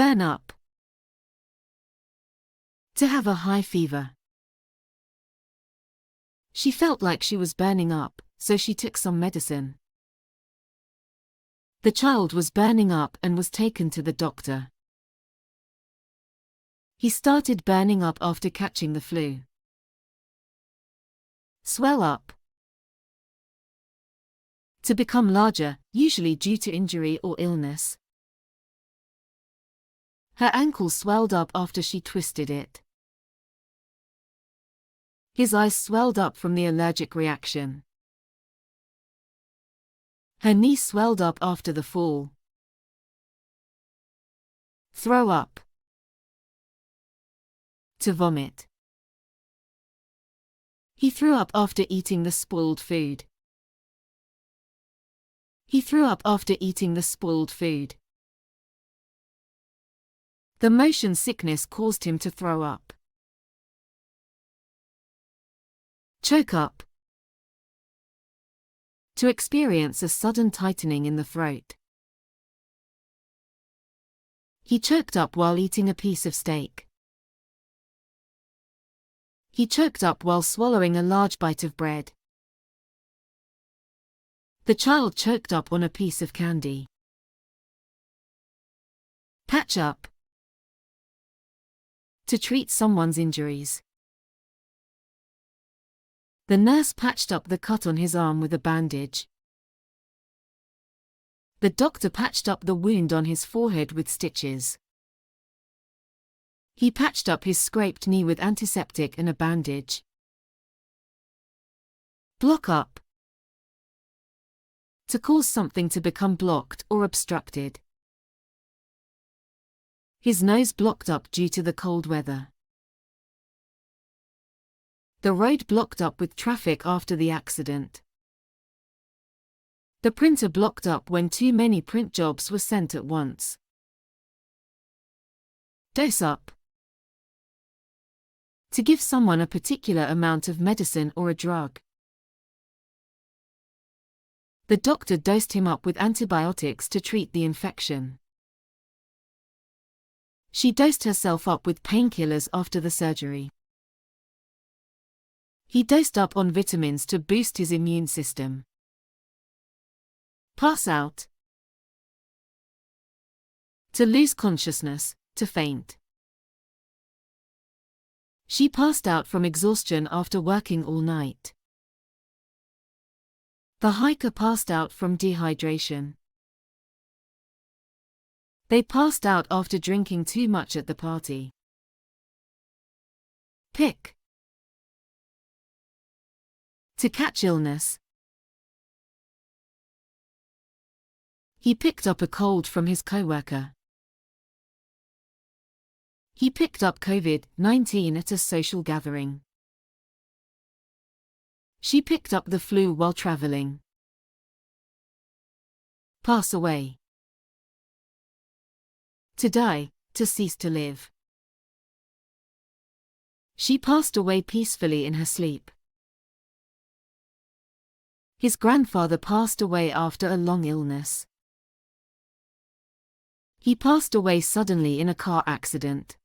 burn up. To have a high fever. She felt like she was burning up, so she took some medicine. The child was burning up and was taken to the doctor. He started burning up after catching the flu. Swell up. To become larger, usually due to injury or illness. Her ankle swelled up after she twisted it. His eyes swelled up from the allergic reaction. Her knee swelled up after the fall. Throw up. To vomit. He threw up after eating the spoiled food. He threw up after eating the spoiled food. The motion sickness caused him to throw up. Choke up. To experience a sudden tightening in the throat. He choked up while eating a piece of steak. He choked up while swallowing a large bite of bread. The child choked up on a piece of candy. Patch up. To treat someone's injuries. The nurse patched up the cut on his arm with a bandage. The doctor patched up the wound on his forehead with stitches. He patched up his scraped knee with antiseptic and a bandage. Block up. To cause something to become blocked or obstructed. His nose blocked up due to the cold weather. The road blocked up with traffic after the accident. The printer blocked up when too many print jobs were sent at once. Dose up. To give someone a particular amount of medicine or a drug. The doctor dosed him up with antibiotics to treat the infection. She dosed herself up with painkillers after the surgery. He dosed up on vitamins to boost his immune system. Pass out. To lose consciousness, to faint. She passed out from exhaustion after working all night. The hiker passed out from dehydration. They passed out after drinking too much at the party. Pick. To catch illness. He picked up a cold from his coworker. He picked up COVID-19 at a social gathering. She picked up the flu while traveling. Pass away. To die, to cease to live. She passed away peacefully in her sleep. His grandfather passed away after a long illness. He passed away suddenly in a car accident.